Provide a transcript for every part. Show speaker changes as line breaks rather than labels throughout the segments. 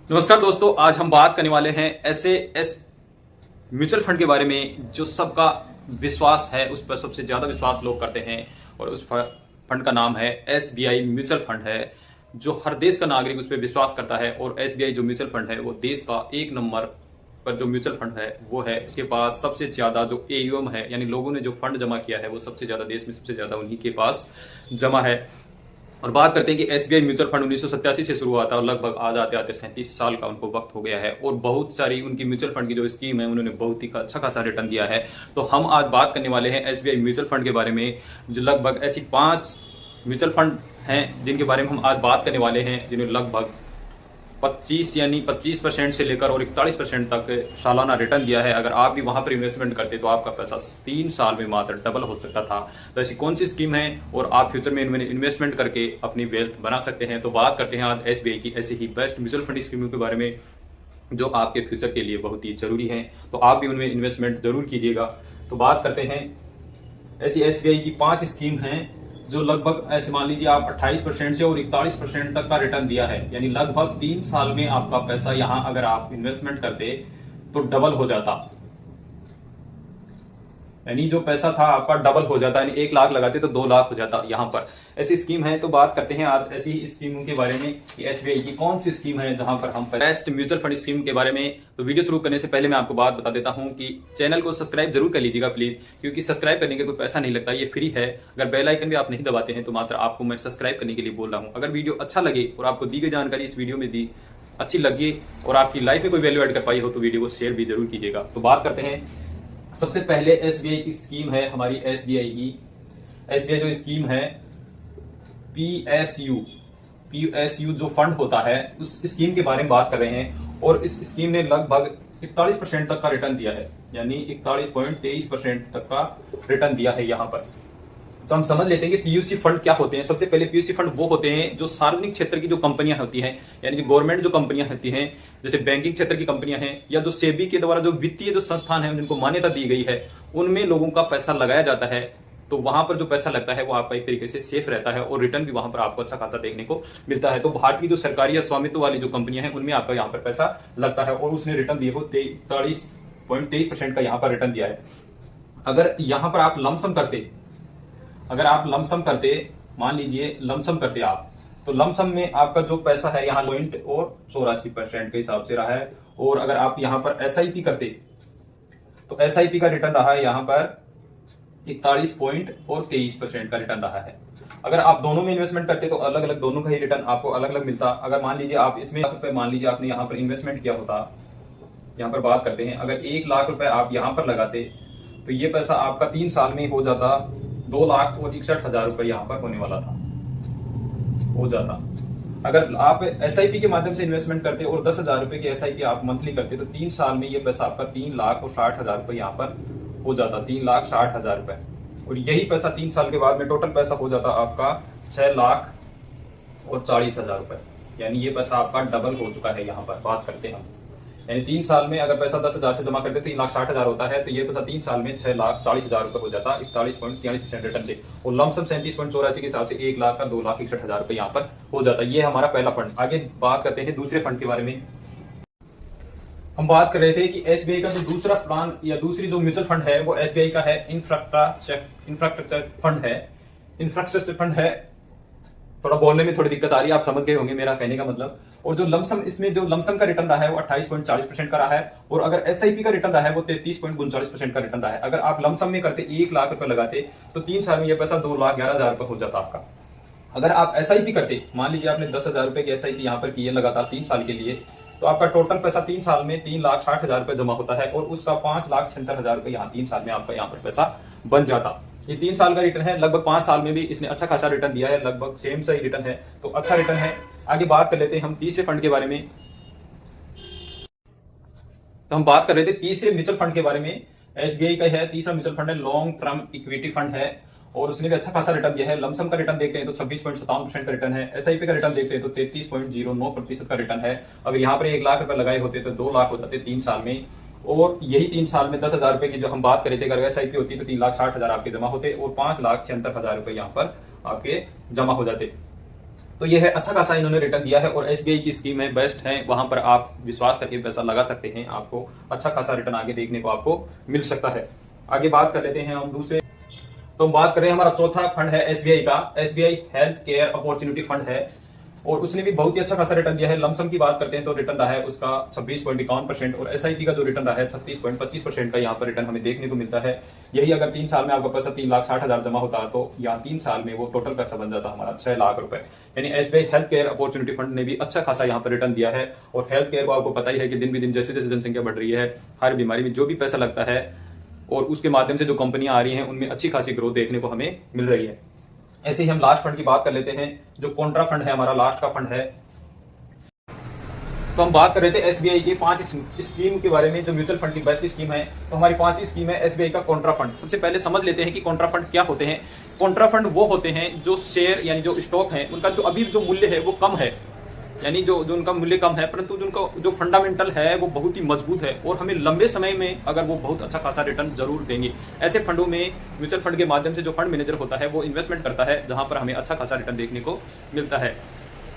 नमस्कार दोस्तों, आज हम बात करने वाले हैं ऐसे म्यूचुअल फंड के बारे में जो सबका विश्वास है, उस पर सबसे ज्यादा विश्वास लोग करते हैं। और उस फंड का नाम है एसबीआई म्यूचुअल फंड है, जो हर देश का नागरिक उस पर विश्वास करता है। और एसबीआई जो म्यूचुअल फंड है वो देश का एक नंबर पर जो म्यूचुअल फंड है वो है। उसके पास सबसे ज्यादा जो एयूएम है, यानी लोगों ने जो फंड जमा किया है, वो सबसे ज्यादा देश में सबसे ज्यादा उन्हीं के पास जमा है। और बात करते हैं कि एसबीआई म्यूचुअल फंड 1987 से शुरू हुआ था और लगभग आज आते आते 37 साल का उनको वक्त हो गया है। और बहुत सारी उनकी म्यूचुअल फंड की जो स्कीम है, उन्होंने बहुत ही अच्छा खासा रिटर्न दिया है। तो हम आज बात करने वाले हैं एसबीआई म्यूचुअल फंड के बारे में, जो लगभग ऐसी 5 म्यूचुअल फंड हैं जिनके बारे में हम आज बात करने वाले हैं, जिन्हें लगभग 25% से लेकर और 41% तक सालाना रिटर्न दिया है। अगर आप भी वहां पर इन्वेस्टमेंट करते तो आपका पैसा 3 साल में मात्र डबल हो सकता था। तो ऐसी कौन सी स्कीम है और आप फ्यूचर में इनमें इन्वेस्टमेंट करके अपनी वेल्थ बना सकते हैं। तो बात करते हैं आज एसबीआई की ऐसी ही बेस्ट म्यूचुअल फंड स्कीमों के बारे में, जो आपके फ्यूचर के लिए बहुत ही जरूरी है। तो आप भी उनमें इन्वेस्टमेंट जरूर कीजिएगा। तो बात करते हैं ऐसी एसबीआई की 5 स्कीम हैं जो लगभग ऐसे मान लीजिए आप 28% से और 41% तक का रिटर्न दिया है। यानी लगभग 3 साल में आपका पैसा यहां अगर आप इन्वेस्टमेंट करते तो डबल हो जाता। यानी जो पैसा था आपका डबल हो जाता, यानी 1 लाख लगाते तो 2 लाख हो जाता यहां पर। ऐसी स्कीम है। तो बात करते हैं आज ऐसी स्कीमों के बारे में कि एसबीआई की कौन सी स्कीम है जहां पर हम बेस्ट म्यूचुअल फंड स्कीम के बारे में। तो वीडियो शुरू करने से पहले मैं आपको बात बता देता हूं कि चैनल को सब्सक्राइब जरूर कर लीजिएगा प्लीज, क्योंकि सब्सक्राइब करने का कोई पैसा नहीं लगता, ये फ्री है। अगर बेल आइकन भी आप नहीं दबाते हैं तो मात्र आपको मैं सब्सक्राइब करने के लिए बोल रहा हूं। अगर वीडियो अच्छा लगे और आपको दी गई जानकारी इस वीडियो में दी अच्छी लगी और आपकी लाइफ में कोई वैल्यू ऐड कर पाई हो तो वीडियो को शेयर भी जरूर कीजिएगा। तो बात करते हैं सबसे पहले एसबीआई की स्कीम है हमारी। एसबीआई जो स्कीम है पीएसयू जो फंड होता है, उस स्कीम के बारे में बात कर रहे हैं। और इस स्कीम ने लगभग 41% तक का रिटर्न दिया है, यानी 41.23% तक का रिटर्न दिया है यहां पर। तो हम समझ लेते हैं कि पीयूसी फंड क्या होते हैं। सबसे पहले पीयूसी फंड वो होते हैं जो सार्वजनिक क्षेत्र की जो कंपनियां होती हैं, यानी जो गवर्नमेंट जो कंपनियां होती हैं, जैसे बैंकिंग क्षेत्र की कंपनियां हैं, या जो सेबी के द्वारा जो वित्तीय जो संस्थान है जिनको मान्यता दी गई है, उनमें लोगों का पैसा लगाया जाता है। तो वहां पर जो पैसा लगता है वो आपका एक तरीके से सेफ रहता है और रिटर्न भी वहां पर आपको अच्छा खासा देखने को मिलता है। तो भारत की जो सरकारी या स्वामित्व वाली जो कंपनियां हैं उनमें आपका यहाँ पर पैसा लगता है और उसने रिटर्न दिए को 43.23% का यहाँ पर रिटर्न दिया है। अगर यहाँ पर आप लमसम करते, मान लीजिए लमसम करते आप, तो लमसम में आपका जो पैसा है यहाँ 84% के हिसाब से रहा है। और अगर आप यहाँ पर एसआईपी करते तो एसआईपी का रिटर्न रहा है यहाँ पर 41.23% का रिटर्न रहा है। अगर आप दोनों में इन्वेस्टमेंट करते तो अलग अलग दोनों का ही रिटर्न आपको अलग अलग मिलता। अगर मान लीजिए आप इसमें मान लीजिए आपने यहाँ पर इन्वेस्टमेंट किया होता, यहाँ पर बात करते हैं, अगर 1 लाख रुपए आप यहाँ पर लगाते तो ये पैसा आपका 3 साल में हो जाता 2,61,000 रुपए यहाँ पर होने वाला था, हो जाता। अगर आप एसआईपी के माध्यम से इन्वेस्टमेंट करते और 10,000 रुपए की एसआईपी आप मंथली करते तो 3 साल में ये पैसा आपका 3,60,000 रुपए यहाँ पर हो जाता, 3,60,000 रुपए। और यही पैसा 3 साल के बाद में टोटल पैसा हो जाता आपका 6,40,000 रुपए। यानी ये पैसा आपका डबल हो चुका है यहाँ पर। बात करते हैं हम, यानी 3 साल में अगर पैसा 10,000 से जमा करते 3,60,000 होता है, तो ये पैसा 3 साल में 6,40,000 रुपए हो जाता 41.43% रिटर्न से। और लमसम 37.84 के हिसाब से 1 लाख का 2,61,000 रुपए यहाँ पर हो जाता। ये हमारा पहला फंड। आगे बात करते हैं दूसरे फंड के बारे में। हम बात कर रहे थे कि एसबीआई का जो दूसरा प्लान या दूसरी जो म्यूचुअल फंड है वो एसबीआई का है इंफ्रास्ट्रक्चर फंड है। थोड़ा बोलने में थोड़ी दिक्कत आ रही है, आप समझ गए होंगे मेरा कहने का मतलब। और जो लमसम, इसमें जो लमसम का रिटर्न रहा है वो 28.40% का रहा है। और अगर एसआईपी का रिटर्न रहा है वो 33.39% का रिटर्न रहा है। अगर आप लमसम में करते 1 लाख रुपए लगाते तो 3 साल में यह पैसा 2,11,000 रुपए हो जाता आपका। अगर आप एसआईपी करते, मान लीजिए आपने 10,000 रुपए की एसआईपी यहाँ पर की है लगातार 3 साल के लिए, तो आपका टोटल पैसा 3 साल में 3,60,000 रुपए जमा होता है और उसका 5,76,000 रुपए यहाँ 3 साल में आपका यहाँ पर पैसा बन जाता। ये 3 साल का रिटर्न है। लगभग 5 साल में भी इसने अच्छा खासा रिटर्न दिया है, लगभग सेम सा ही रिटर्न है, तो अच्छा रिटर्न है। आगे बात कर लेते हैं हम तीसरे फंड के बारे में। तो हम बात कर रहे थे तीसरे म्यूचुअल फंड के बारे में। एसबीआई का है तीसरा म्यूचुअल फंड है, लॉन्ग टर्म इक्विटी फंड है और उसने भी अच्छा खासा रिटर्न दिया है। लमसम का रिटर्न देखते हैं तो 26.57% का रिटर्न है। एसआईपी का रिटर्न देखते हैं तो 33.09% का रिटर्न है। अगर यहाँ पर 1 लाख रुपए लगाए होते तो 2 लाख हो जाते 3 साल में। और यही 3 साल में 10,000 रुपए की जो हम बात करे थे, अगर एसआईपी होती तो 3,60,000 आपके जमा होते और 5,76,000 रुपए यहाँ पर आपके जमा हो जाते। तो ये है अच्छा खासा इन्होंने रिटर्न दिया है और एसबीआई की स्कीमें बेस्ट हैं, वहां पर आप विश्वास करके पैसा लगा सकते हैं, आपको अच्छा खासा रिटर्न आगे देखने को आपको मिल सकता है। आगे बात कर लेते हैं हम दूसरे। तो हम बात करें, हमारा चौथा फंड है एसबीआई का, SBI health care opportunity fund है और उसने भी बहुत ही अच्छा खासा रिटर्न दिया है। लमसम की बात करते हैं तो रिटर्न रहा है उसका 26.51% और एसआईपी का जो रिटर्न रहा है 36.25% का यहाँ पर रिटर्न हमें देखने को मिलता है। यही अगर 3 साल में आपका पैसा 3,60,000 जमा होता तो यहाँ 3 साल में वो टोटल पैसा बन जाता हमारा 6 लाख रुपए। यानी SBI health care opportunity fund ने भी अच्छा खासा यहाँ पर रिटर्न दिया है। और हेल्थ केयर को आपको पता ही है कि दिन भी दिन जैसे जैसे जनसंख्या बढ़ रही है, हर बीमारी में जो भी पैसा लगता है और उसके माध्यम से जो कंपनियां आ रही हैं उनमें अच्छी खासी ग्रोथ देखने को हमें मिल रही है। ऐसे ही हम लास्ट फंड की बात कर लेते हैं, जो कॉन्ट्रा फंड है, हमारा लास्ट का फंड है। तो हम बात कर रहे थे एसबीआई के 5 स्कीम के बारे में, जो म्यूचुअल फंड की बेस्ट स्कीम है। तो हमारी 5 स्कीम है एसबीआई का कॉन्ट्रा फंड। सबसे पहले समझ लेते हैं कि कॉन्ट्रा फंड क्या होते हैं। कॉन्ट्रा फंड वो होते हैं जो शेयर यानी जो स्टॉक है उनका जो अभी जो मूल्य है वो कम है, यानी जो उनका मूल्य कम है, परंतु उनका जो फंडामेंटल है वो बहुत ही मजबूत है और हमें लंबे समय में अगर वो बहुत अच्छा खासा रिटर्न जरूर देंगे। ऐसे फंडों में म्यूचुअल फंड के माध्यम से जो फंड मैनेजर होता है वो इन्वेस्टमेंट करता है जहां पर हमें अच्छा खासा रिटर्न देखने को मिलता है।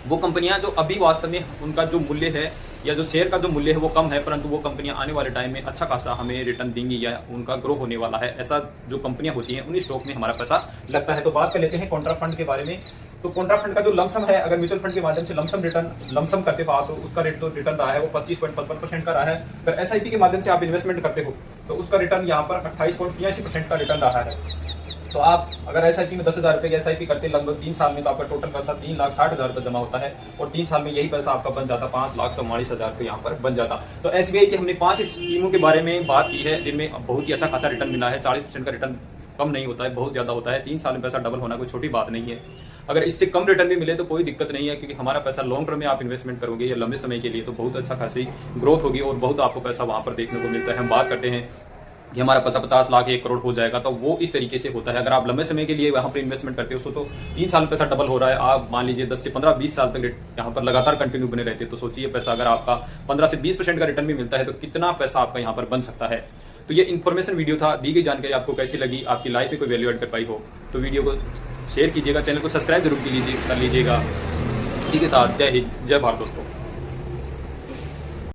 वो कंपनियां जो अभी वास्तव में उनका जो मूल्य है या जो शेयर का जो मूल्य है वो कम है, परंतु वो कंपनियां आने वाले टाइम में अच्छा खासा हमें रिटर्न देंगी या उनका ग्रो होने वाला है, ऐसा जो कंपनियां होती हैं उन्हीं स्टॉक में हमारा पैसा लगता है। तो बात कर लेते हैं कॉन्ट्रा फंड के बारे में। तो कॉन्ट्रा फंड का जो लमसम है, अगर म्यूचुअल फंड के माध्यम से लमसम करते हो आप तो उसका रेट तो रिटर्न रहा है वो 25.55% का रहा है। अगर एसआईपी के माध्यम से आप इन्वेस्टमेंट करते हो तो उसका रिटर्न यहाँ पर 28.83% का रिटर्न रहा है। तो आप अगर एसआईपी में 10,000 रुपए की एसआईपी करते लगभग 3 साल में तो आपका टोटल पैसा 3,60,000 रुपए जमा होता है और 3 साल में यही पैसा आपका बन जाता 5,44,000 रुपए यहाँ पर बन जाता। तो एसबीआई की हमने 5 स्कीमों के बारे में बात की है जिनमें बहुत ही अच्छा खासा रिटर्न मिला है। 40% का रिटर्न कम नहीं होता है, बहुत ज्यादा होता है। 3 साल में पैसा डबल होना कोई छोटी बात नहीं है। अगर इससे कम रिटर्न भी मिले तो कोई दिक्कत नहीं है, क्योंकि हमारा पैसा लॉन्ग टर्म में आप इन्वेस्टमेंट करोगे या लंबे समय के लिए तो बहुत अच्छा खासी ग्रोथ होगी और बहुत आपको पैसा वहां पर देखने को मिलता है। हम बात करते हैं कि हमारा पैसा 50 लाख 1 करोड़ हो जाएगा, तो वो इस तरीके से होता है। अगर आप लंबे समय के लिए वहां पर इन्वेस्टमेंट करते हो तो 3 साल में पैसा डबल हो रहा है। आप मान लीजिए 10 से 15-20 साल तक यहाँ पर लगातार कंटिन्यू बने रहते हैं तो सोचिए पैसा अगर आपका 15 से 20% का रिटर्न भी मिलता है तो कितना पैसा आपका यहाँ पर बन सकता है। तो ये इन्फॉर्मेशन वीडियो था। दी गई जानकारी आपको कैसी लगी, आपकी लाइफ में कोई वैल्यू एड कर पाई हो तो वीडियो को शेयर कीजिएगा, चैनल को सब्सक्राइब जरूर कर लीजिएगा। इसी के साथ जय हिंद, जय भारत दोस्तों।